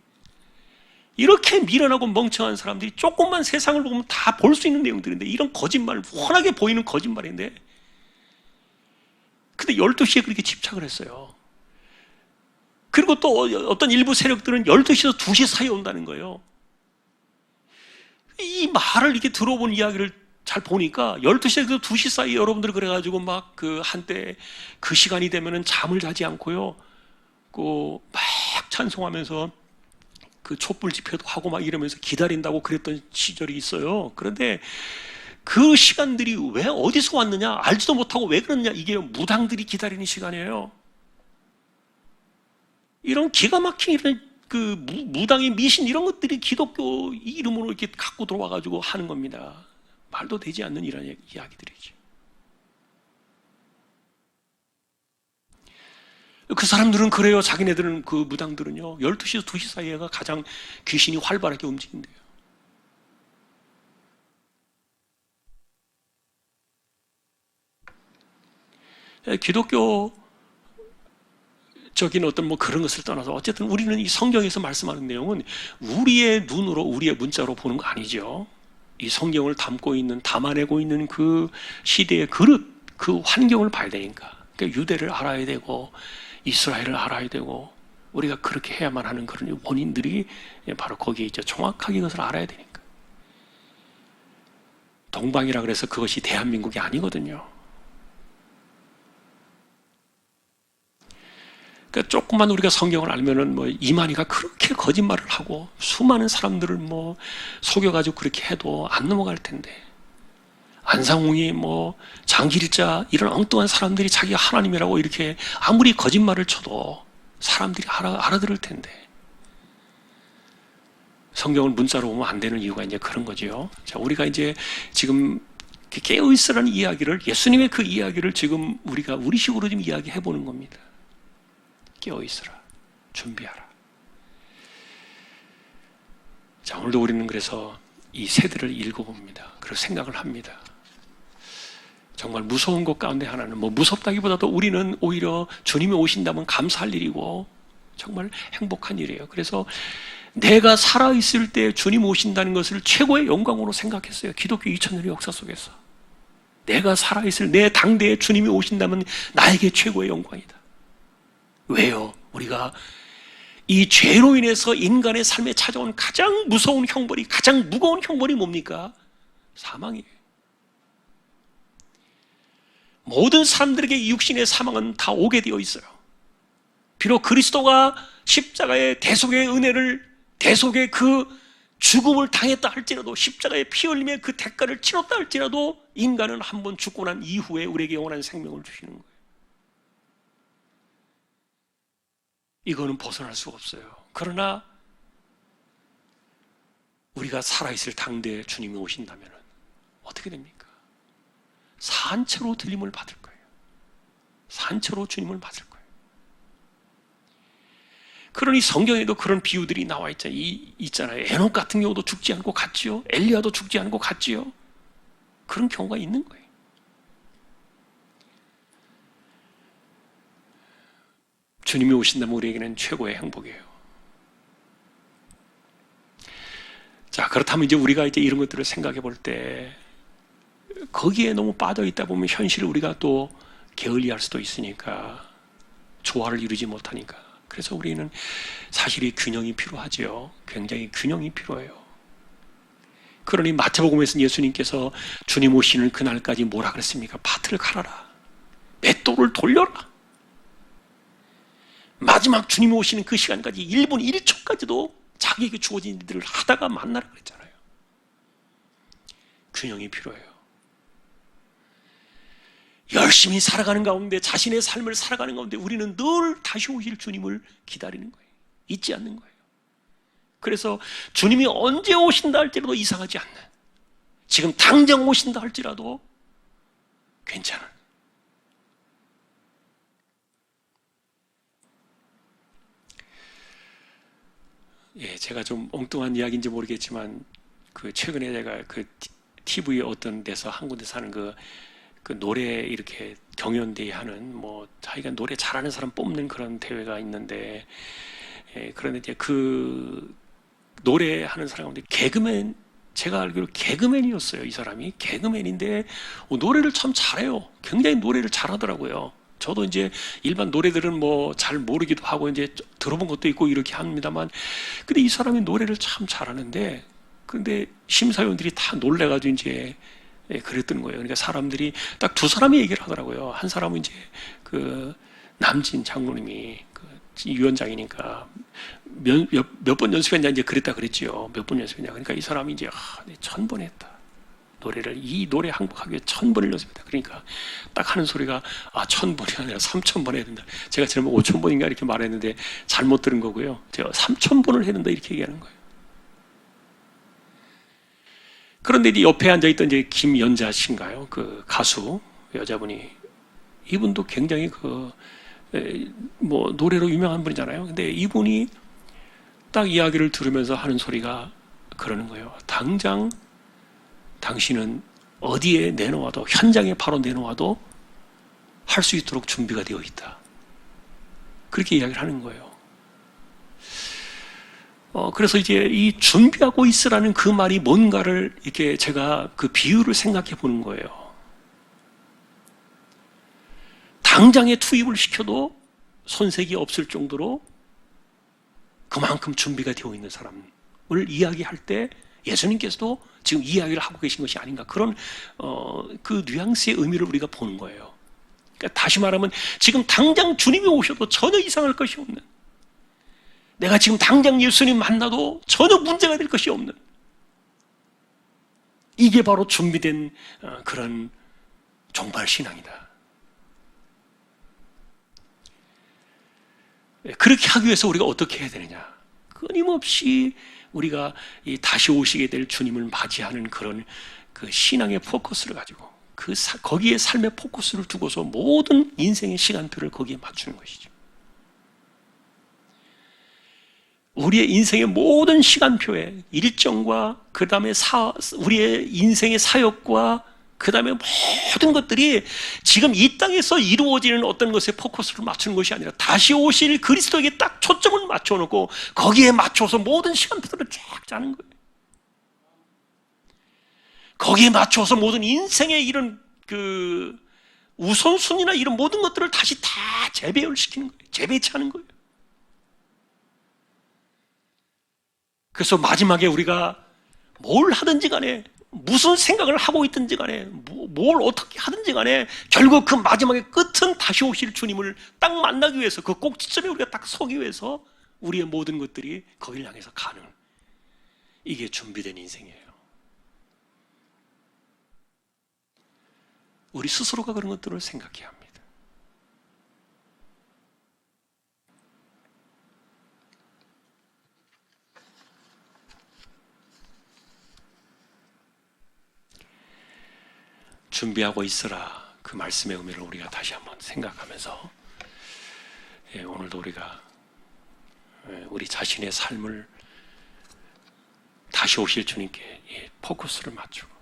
이렇게 미련하고 멍청한 사람들이 조금만 세상을 보면 다 볼 수 있는 내용들인데, 이런 거짓말, 훤하게 보이는 거짓말인데, 근데 12시에 그렇게 집착을 했어요. 그리고 또 어떤 일부 세력들은 12시에서 2시 사이에 온다는 거예요. 이 말을 이렇게 들어본 이야기를 잘 보니까 12시에서 2시 사이에 여러분들 그래가지고 막 그 한때 그 시간이 되면은 잠을 자지 않고요, 그 막 찬송하면서 그 촛불 집회도 하고 막 이러면서 기다린다고 그랬던 시절이 있어요. 그런데 그 시간들이 왜 어디서 왔느냐 알지도 못하고 왜 그러느냐, 이게 무당들이 기다리는 시간이에요. 이런 기가 막힌 이런 그 무당의 미신 이런 것들이 기독교 이름으로 이렇게 갖고 들어와가지고 하는 겁니다. 말도 되지 않는 이런 이야기들이죠. 그 사람들은 그래요. 자기네들은, 그 무당들은요, 12시에서 2시 사이에가 가장 귀신이 활발하게 움직인대요. 기독교 적인 어떤 뭐 그런 것을 떠나서 어쨌든 우리는 이 성경에서 말씀하는 내용은 우리의 눈으로, 우리의 문자로 보는 거 아니죠. 이 성경을 담아내고 있는 그 시대의 그릇, 그 환경을 봐야 되니까. 그러니까 유대를 알아야 되고 이스라엘을 알아야 되고 우리가 그렇게 해야만 하는 그런 원인들이 바로 거기에 있죠. 정확하게 그것을 알아야 되니까. 동방이라 그래서 그것이 대한민국이 아니거든요. 그러니까 조금만 우리가 성경을 알면은 뭐 이만희가 그렇게 거짓말을 하고 수많은 사람들을 뭐 속여가지고 그렇게 해도 안 넘어갈 텐데, 안상홍이 뭐 장길자 이런 엉뚱한 사람들이 자기가 하나님이라고 이렇게 아무리 거짓말을 쳐도 사람들이 알아들을 텐데, 성경을 문자로 보면 안 되는 이유가 이제 그런 거죠. 자, 우리가 이제 지금 깨어있으라는 이야기를, 예수님의 그 이야기를 지금 우리가 우리식으로 좀 이야기해 보는 겁니다. 깨어있으라, 준비하라. 자, 오늘도 우리는 그래서 이 세대를 읽어봅니다. 그리고 생각을 합니다. 정말 무서운 것 가운데 하나는, 뭐 무섭다기보다도 우리는 오히려 주님이 오신다면 감사할 일이고 정말 행복한 일이에요. 그래서 내가 살아있을 때 주님 오신다는 것을 최고의 영광으로 생각했어요. 기독교 2000년의 역사 속에서 내가 살아있을 내 당대에 주님이 오신다면 나에게 최고의 영광이다. 왜요? 우리가 이 죄로 인해서 인간의 삶에 찾아온 가장 무서운 형벌이, 가장 무거운 형벌이 뭡니까? 사망이에요. 모든 사람들에게 이 육신의 사망은 다 오게 되어 있어요. 비록 그리스도가 십자가의 대속의 은혜를, 대속의 그 죽음을 당했다 할지라도, 십자가의 피 흘림의 그 대가를 치렀다 할지라도 인간은 한번 죽고 난 이후에 우리에게 영원한 생명을 주시는 거예요. 이거는 벗어날 수가 없어요. 그러나 우리가 살아있을 당대에 주님이 오신다면 어떻게 됩니까? 산채로 들림을 받을 거예요. 산채로 주님을 받을 거예요. 그러니 성경에도 그런 비유들이 나와 있잖아요. 에녹 같은 경우도 죽지 않고 갔지요. 엘리야도 죽지 않고 갔지요. 그런 경우가 있는 거예요. 주님이 오신다면 우리에게는 최고의 행복이에요. 자, 그렇다면 이제 우리가 이제 이런 것들을 생각해 볼 때 거기에 너무 빠져 있다 보면 현실을 우리가 또 게을리할 수도 있으니까, 조화를 이루지 못하니까. 그래서 우리는 사실 이 균형이 필요하죠. 굉장히 균형이 필요해요. 그러니 마태복음에서는 예수님께서 주님 오시는 그날까지 뭐라 그랬습니까? 밭을 갈아라, 맷돌을 돌려라. 마지막 주님이 오시는 그 시간까지 1분 1초까지도 자기에게 주어진 일들을 하다가 만나라 그랬잖아요. 균형이 필요해요. 열심히 살아가는 가운데, 자신의 삶을 살아가는 가운데 우리는 늘 다시 오실 주님을 기다리는 거예요. 잊지 않는 거예요. 그래서 주님이 언제 오신다 할지라도 이상하지 않는, 지금 당장 오신다 할지라도 괜찮은, 예, 제가 좀 엉뚱한 이야기인지 모르겠지만 그 최근에 제가 그 TV에 어떤 데서 한 군데서 하는 그 노래 이렇게 경연대회 하는, 뭐 자기가 노래 잘하는 사람 뽑는 그런 대회가 있는데, 예, 그런데 이제 그 노래하는 사람 가운데 개그맨, 제가 알기로 개그맨이었어요. 이 사람이 개그맨인데 노래를 참 잘해요. 굉장히 노래를 잘하더라고요. 저도 이제 일반 노래들은 뭐 잘 모르기도 하고 이제 들어본 것도 있고 이렇게 합니다만, 근데 이 사람이 노래를 참 잘하는데, 근데 심사위원들이 다 놀래가지고 이제 그랬던 거예요. 그러니까 사람들이 딱 두 사람이 얘기를 하더라고요. 한 사람은 이제 그 남진 장로님이 그 위원장이니까 몇 번 연습했냐 이제 그랬다 그랬지요. 몇 번 연습했냐. 그러니까 이 사람이 이제 1000번 했다. 노래를, 이 노래 항복하기 위해 1000번을 연습했다. 그러니까 딱 하는 소리가 1000번이 아니라 3000번 해야 된다. 제가 지난번 5000번인가 이렇게 말했는데 잘못 들은 거고요. 제가 3000번을 해야 된다 이렇게 얘기하는 거예요. 그런데 이 옆에 앉아있던 이제 김연자 씨인가요? 그 가수 여자분이, 이분도 굉장히 뭐 노래로 유명한 분이잖아요. 근데 이분이 딱 이야기를 들으면서 하는 소리가 그러는 거예요. 당장 당신은 어디에 내놓아도, 현장에 바로 내놓아도 할 수 있도록 준비가 되어 있다. 그렇게 이야기를 하는 거예요. 그래서 이제 이 준비하고 있으라는 그 말이 뭔가를 이렇게 제가 그 비유를 생각해 보는 거예요. 당장에 투입을 시켜도 손색이 없을 정도로 그만큼 준비가 되어 있는 사람을 이야기할 때 예수님께서도 지금 이야기를 하고 계신 것이 아닌가, 그런 그 뉘앙스의 의미를 우리가 보는 거예요. 그러니까 다시 말하면 지금 당장 주님이 오셔도 전혀 이상할 것이 없는, 내가 지금 당장 예수님 만나도 전혀 문제가 될 것이 없는, 이게 바로 준비된 그런 종발신앙이다. 그렇게 하기 위해서 우리가 어떻게 해야 되느냐? 끊임없이 우리가 이 다시 오시게 될 주님을 맞이하는 그런 그 신앙의 포커스를 가지고 거기에 삶의 포커스를 두고서 모든 인생의 시간표를 거기에 맞추는 것이죠. 우리의 인생의 모든 시간표에 일정과 그 다음에 우리의 인생의 사역과 그 다음에 모든 것들이 지금 이 땅에서 이루어지는 어떤 것에 포커스를 맞추는 것이 아니라 다시 오실 그리스도에게 딱 초점을 맞춰놓고 거기에 맞춰서 모든 시간표들을 쫙 짜는 거예요. 거기에 맞춰서 모든 인생의 이런 그 우선순위나 이런 모든 것들을 다시 다 재배열시키는 거예요. 재배치하는 거예요. 그래서 마지막에 우리가 뭘 하든지 간에, 무슨 생각을 하고 있든지 간에, 뭘 어떻게 하든지 간에 결국 그 마지막에 끝은 다시 오실 주님을 딱 만나기 위해서, 그 꼭지점에 우리가 딱 서기 위해서 우리의 모든 것들이 거기를 향해서 가는, 이게 준비된 인생이에요. 우리 스스로가 그런 것들을 생각해야 합니다. 준비하고 있으라, 그 말씀의 의미를 우리가 다시 한번 생각하면서 오늘도 우리가 우리 자신의 삶을 다시 오실 주님께 포커스를 맞추고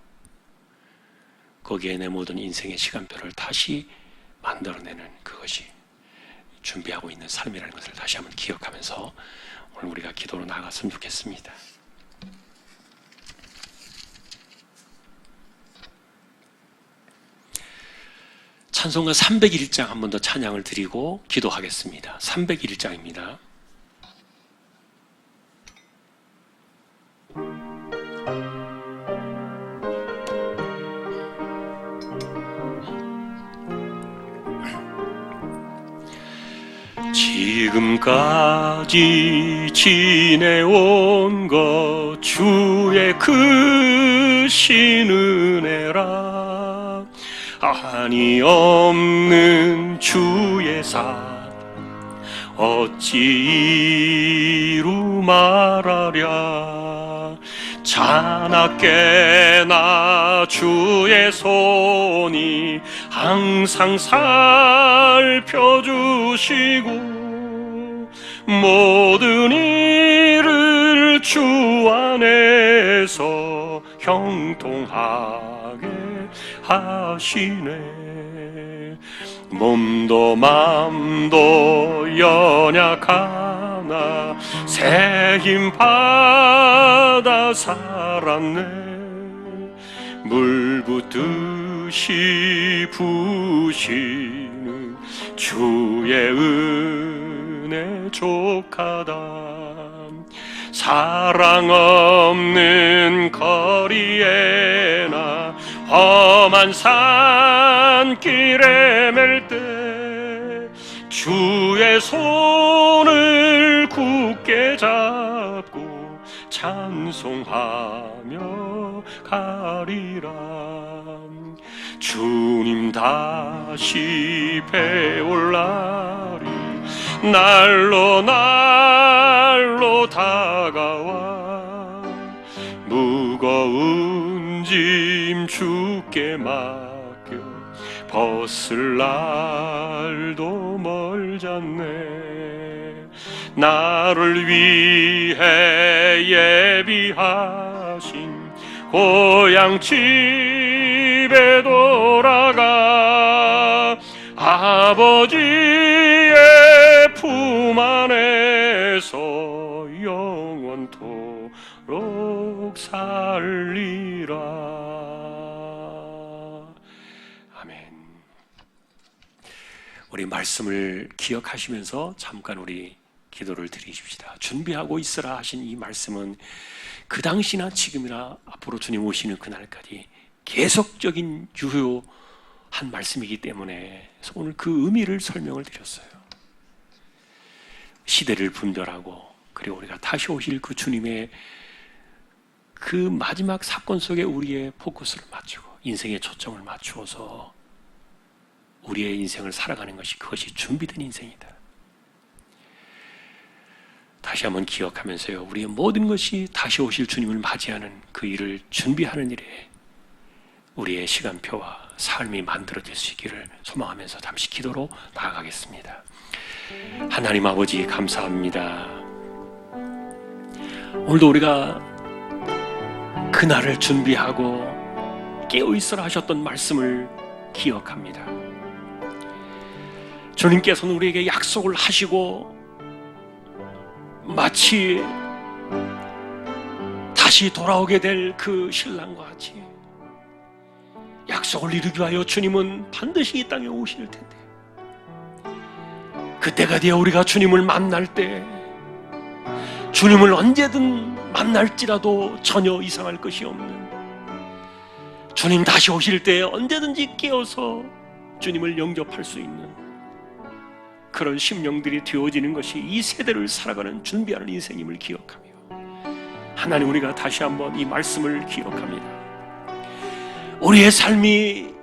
거기에 내 모든 인생의 시간표를 다시 만들어내는 그것이 준비하고 있는 삶이라는 것을 다시 한번 기억하면서 오늘 우리가 기도로 나아갔으면 좋겠습니다. 찬송가 301장 한 번 더 찬양을 드리고 기도하겠습니다. 301장입니다. 지금까지 지내온 것 주의 크신 은혜라, 아니 없는 주의 사 어찌 이루 말하랴. 자나깨나 주의 손이 항상 살펴주시고 모든 일을 주 안에서 형통하게 하시네. 몸도 맘도 연약하나 새 힘 받아 살았네. 물 붓듯이 부시는 주의 은혜 족하다. 사랑 없는 거리에나 험한 산길에 맬 때 주의 손을 굳게 잡고 찬송하며 가리라. 주님 다시 배올 날이 날로 날로 다가와 무거운 짐 주께 맡겨 벗을 날도 멀잖네. 나를 위해 예비하신 고향 집에 돌아가 아버지의 품 살리라. 아멘. 우리 말씀을 기억하시면서 잠깐 우리 기도를 드리십시다. 준비하고 있으라 하신 이 말씀은 그 당시나 지금이나 앞으로 주님 오시는 그날까지 계속적인 유효한 말씀이기 때문에 오늘 그 의미를 설명을 드렸어요. 시대를 분별하고 그리고 우리가 다시 오실 그 주님의 그 마지막 사건 속에 우리의 포커스를 맞추고 인생의 초점을 맞추어서 우리의 인생을 살아가는 것이 그것이 준비된 인생이다. 다시 한번 기억하면서요, 우리의 모든 것이 다시 오실 주님을 맞이하는 그 일을 준비하는 일에 우리의 시간표와 삶이 만들어질 수 있기를 소망하면서 잠시 기도로 나아가겠습니다. 하나님 아버지 감사합니다. 오늘도 우리가 그날을 준비하고 깨어있으라 하셨던 말씀을 기억합니다. 주님께서는 우리에게 약속을 하시고 마치 다시 돌아오게 될 그 신랑과 같이 약속을 이루기 위하여 주님은 반드시 이 땅에 오실 텐데, 그때가 되어 우리가 주님을 만날 때 주님을 언제든 만날지라도 전혀 이상할 것이 없는, 주님 다시 오실 때 언제든지 깨어서 주님을 영접할 수 있는 그런 심령들이 되어지는 것이 이 세대를 살아가는 준비하는 인생임을 기억하며, 하나님 우리가 다시 한번 이 말씀을 기억합니다. 우리의 삶이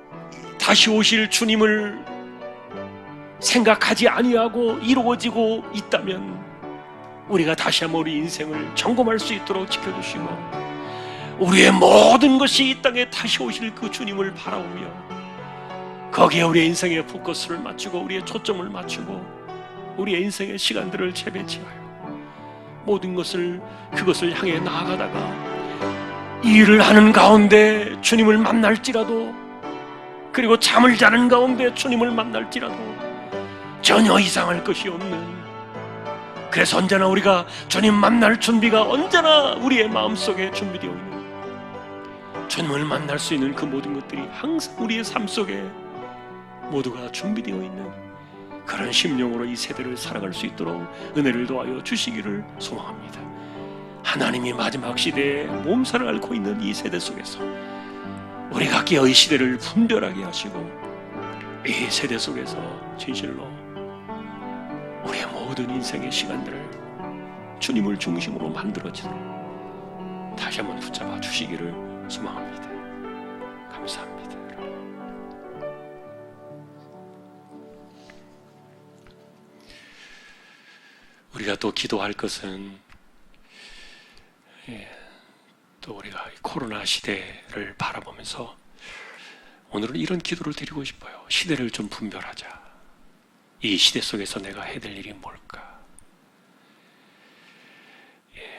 다시 오실 주님을 생각하지 아니하고 이루어지고 있다면 우리가 다시 한번 우리 인생을 점검할 수 있도록 지켜주시고, 우리의 모든 것이 이 땅에 다시 오실 그 주님을 바라보며 거기에 우리의 인생의 포커스를 맞추고 우리의 초점을 맞추고 우리의 인생의 시간들을 재배치하여 모든 것을 그것을 향해 나아가다가 이 일을 하는 가운데 주님을 만날지라도, 그리고 잠을 자는 가운데 주님을 만날지라도 전혀 이상할 것이 없는, 그래서 언제나 우리가 주님 만날 준비가 언제나 우리의 마음속에 준비되어 있는, 주님을 만날 수 있는 그 모든 것들이 항상 우리의 삶 속에 모두가 준비되어 있는 그런 심령으로 이 세대를 살아갈 수 있도록 은혜를 도와여 주시기를 소망합니다. 하나님이 마지막 시대에 몸살을 앓고 있는 이 세대 속에서 우리가 깨어 이 시대를 분별하게 하시고 이 세대 속에서 진실로 우리의 모든 인생의 시간들을 주님을 중심으로 만들어지도록 다시 한번 붙잡아 주시기를 소망합니다. 감사합니다. 우리가 또 기도할 것은 또 우리가 코로나 시대를 바라보면서 오늘은 이런 기도를 드리고 싶어요. 시대를 좀 분별하자. 이 시대 속에서 내가 해야 될 일이 뭘까?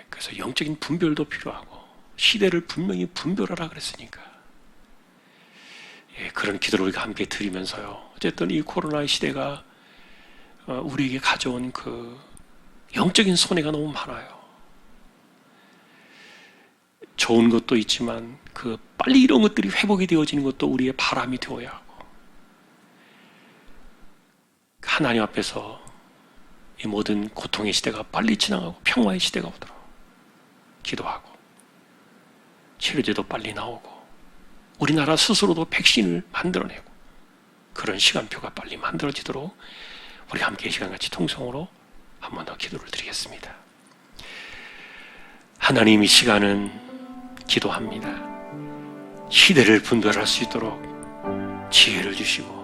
그래서 영적인 분별도 필요하고 시대를 분명히 분별하라 그랬으니까 그런 기도를 우리가 함께 드리면서요, 어쨌든 이 코로나 시대가 우리에게 가져온 그 영적인 손해가 너무 많아요. 좋은 것도 있지만 그 빨리 이런 것들이 회복이 되어지는 것도 우리의 바람이 되어야 하고, 하나님 앞에서 이 모든 고통의 시대가 빨리 지나가고 평화의 시대가 오도록 기도하고, 치료제도 빨리 나오고 우리나라 스스로도 백신을 만들어내고 그런 시간표가 빨리 만들어지도록 우리 함께 이 시간같이 통성으로 한 번 더 기도를 드리겠습니다. 하나님, 이 시간은 기도합니다. 시대를 분별할 수 있도록 지혜를 주시고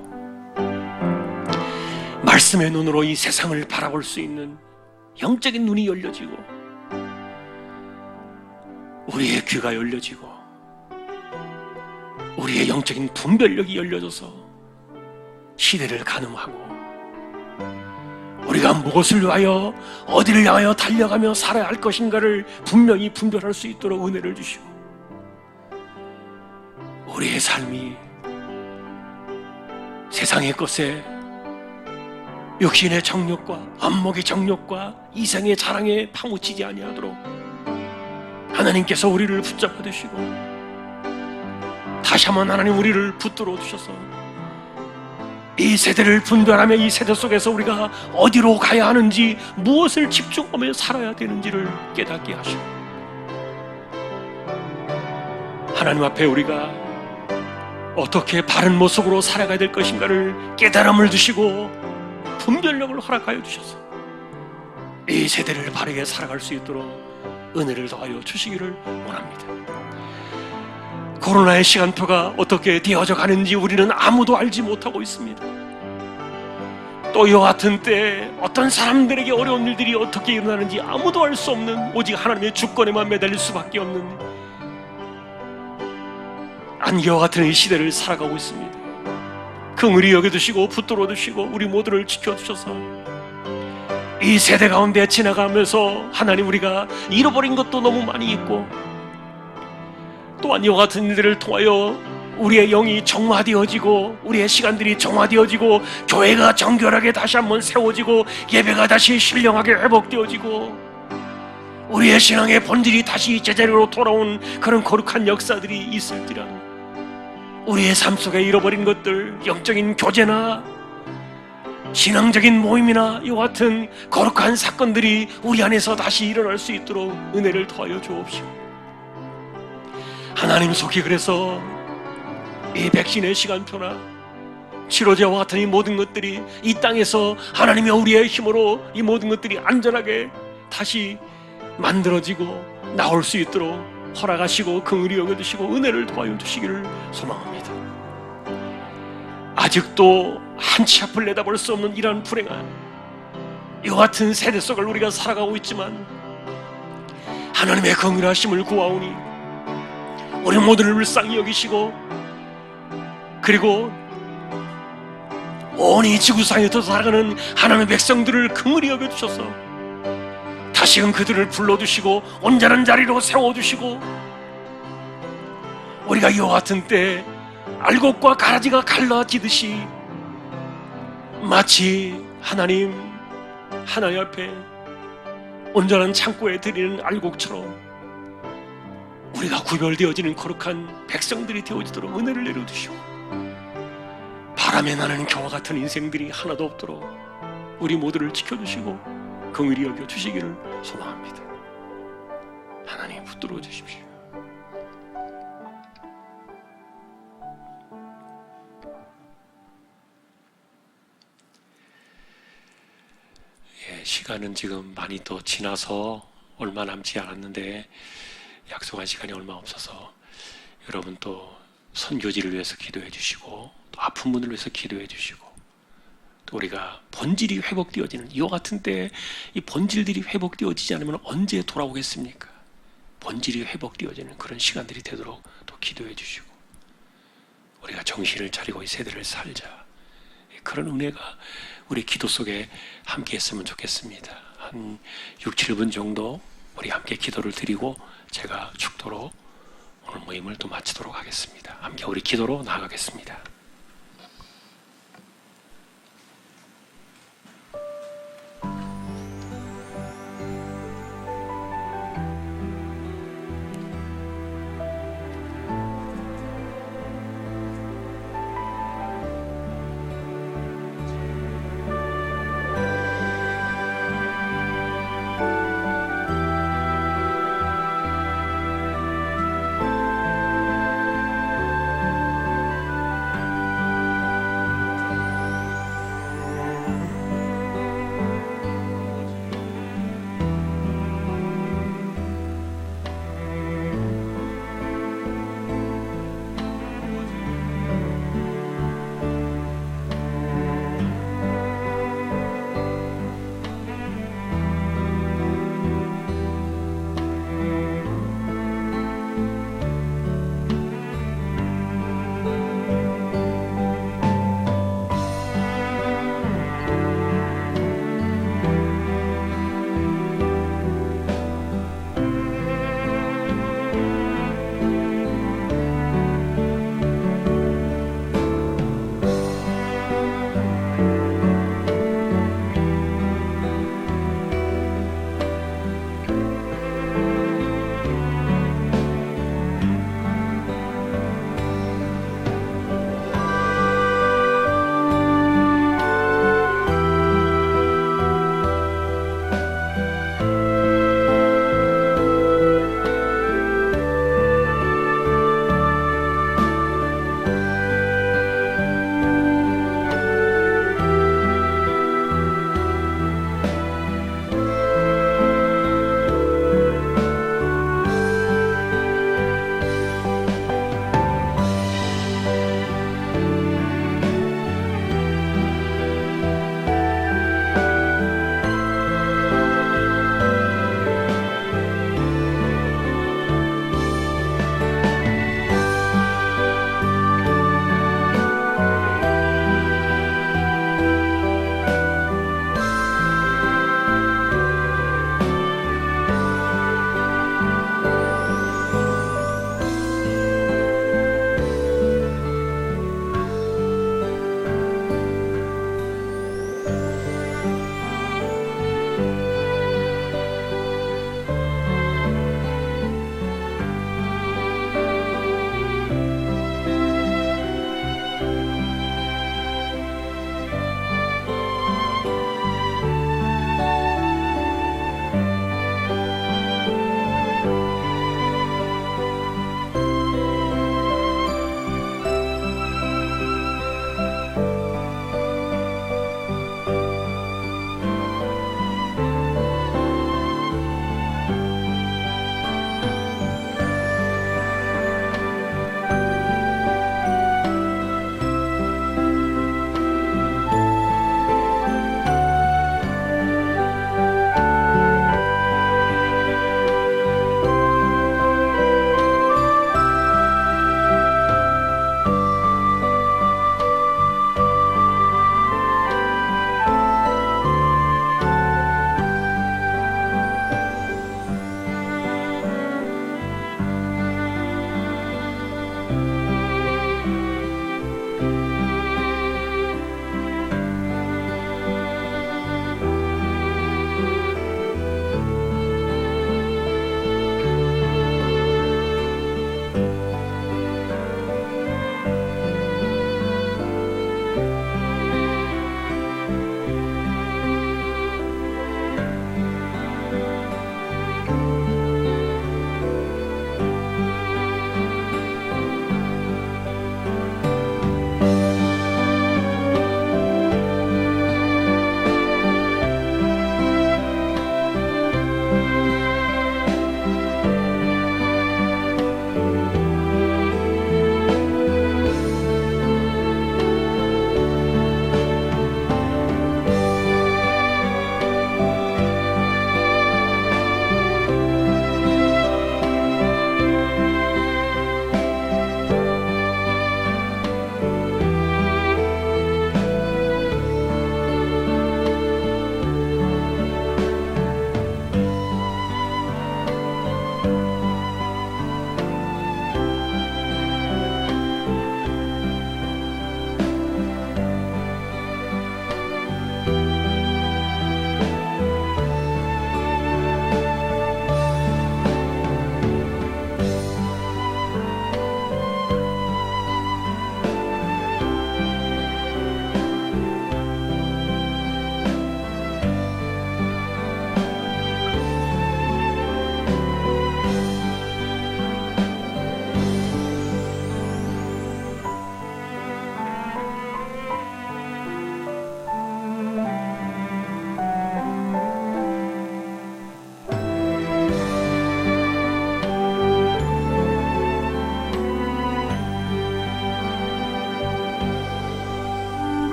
말씀의 눈으로 이 세상을 바라볼 수 있는 영적인 눈이 열려지고 우리의 귀가 열려지고 우리의 영적인 분별력이 열려져서 시대를 가늠하고 우리가 무엇을 위하여 어디를 향하여 달려가며 살아야 할 것인가를 분명히 분별할 수 있도록 은혜를 주시고, 우리의 삶이 세상의 것에 육신의 정욕과 안목의 정욕과 이생의 자랑에 파묻히지 아니하도록 하나님께서 우리를 붙잡아 주시고 다시 한번 하나님 우리를 붙들어 주셔서 이 세대를 분별하며 이 세대 속에서 우리가 어디로 가야 하는지, 무엇을 집중하며 살아야 되는지를 깨닫게 하시고, 하나님 앞에 우리가 어떻게 바른 모습으로 살아가야 될 것인가를 깨달음을 주시고 분별력을 허락하여 주셔서 이 세대를 바르게 살아갈 수 있도록 은혜를 더하여 주시기를 원합니다. 코로나의 시간표가 어떻게 되어져 가는지 우리는 아무도 알지 못하고 있습니다. 또 이와 같은 때에 어떤 사람들에게 어려운 일들이 어떻게 일어나는지 아무도 알 수 없는, 오직 하나님의 주권에만 매달릴 수밖에 없는 안개와 같은 이 시대를 살아가고 있습니다. 긍휼히 여겨주시고 붙들어 주시고 우리 모두를 지켜주셔서 이 세대 가운데 지나가면서 하나님, 우리가 잃어버린 것도 너무 많이 있고, 또한 이와 같은 일들을 통하여 우리의 영이 정화되어지고 우리의 시간들이 정화되어지고 교회가 정결하게 다시 한번 세워지고 예배가 다시 신령하게 회복되어지고 우리의 신앙의 본질이 다시 제자리로 돌아온 그런 거룩한 역사들이 있을지라도 우리의 삶 속에 잃어버린 것들, 영적인 교제나 신앙적인 모임이나 이와 같은 거룩한 사건들이 우리 안에서 다시 일어날 수 있도록 은혜를 더하여 주옵시고, 하나님 속히 그래서 이 백신의 시간표나 치료제와 같은 이 모든 것들이 이 땅에서 하나님의 우리의 힘으로 이 모든 것들이 안전하게 다시 만들어지고 나올 수 있도록 허락하시고 긍휼히 여겨주시고 은혜를 도와여 주시기를 소망합니다. 아직도 한치 앞을 내다볼 수 없는 이러한 불행한 이와 같은 세대 속을 우리가 살아가고 있지만 하나님의 긍휼하심을 구하오니 우리 모두를 불쌍히 여기시고, 그리고 온 이 지구상에서 살아가는 하나님의 백성들을 긍휼히 여겨주셔서 다시금 그들을 불러주시고 온전한 자리로 세워주시고, 우리가 이와 같은 때 알곡과 가라지가 갈라지듯이 마치 하나님 앞에 온전한 창고에 드리는 알곡처럼 우리가 구별되어지는 거룩한 백성들이 되어지도록 은혜를 내려주시고, 바람에 나는 겨와 같은 인생들이 하나도 없도록 우리 모두를 지켜주시고 긍휼히 여겨주시기를 소망합니다. 하나님 붙들어 주십시오. 시간은 지금 많이 또 지나서 얼마 남지 않았는데 약속한 시간이 얼마 없어서 여러분 또 선교지를 위해서 기도해 주시고 또 아픈 분을 위해서 기도해 주시고 또 우리가 본질이 회복되어지는 이와 같은 때 이 본질들이 회복되어지지 않으면 언제 돌아오겠습니까? 본질이 회복되어지는 그런 시간들이 되도록 또 기도해 주시고 우리가 정신을 차리고 이 세대를 살자, 그런 은혜가 우리 기도 속에 함께 했으면 좋겠습니다. 한 6, 7분 정도 우리 함께 기도를 드리고 제가 축도로 오늘 모임을 또 마치도록 하겠습니다. 함께 우리 기도로 나아가겠습니다.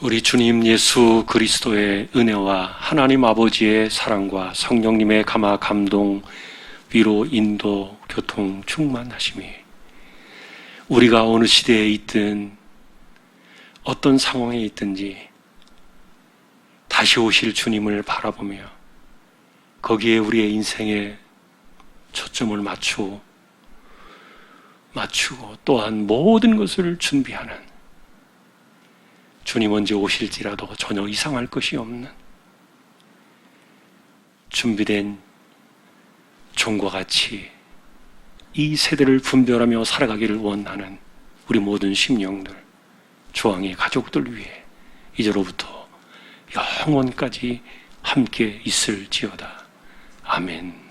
우리 주님 예수 그리스도의 은혜와 하나님 아버지의 사랑과 성령님의 감화 감동, 위로, 인도, 교통, 충만하심이 우리가 어느 시대에 있든 어떤 상황에 있든지 다시 오실 주님을 바라보며 거기에 우리의 인생에 초점을 맞추고 또한 모든 것을 준비하는, 주님 언제 오실지라도 전혀 이상할 것이 없는 준비된 종과 같이 이 세대를 분별하며 살아가기를 원하는 우리 모든 심령들, 주왕의 가족들 위해 이제로부터 영원까지 함께 있을지어다. 아멘.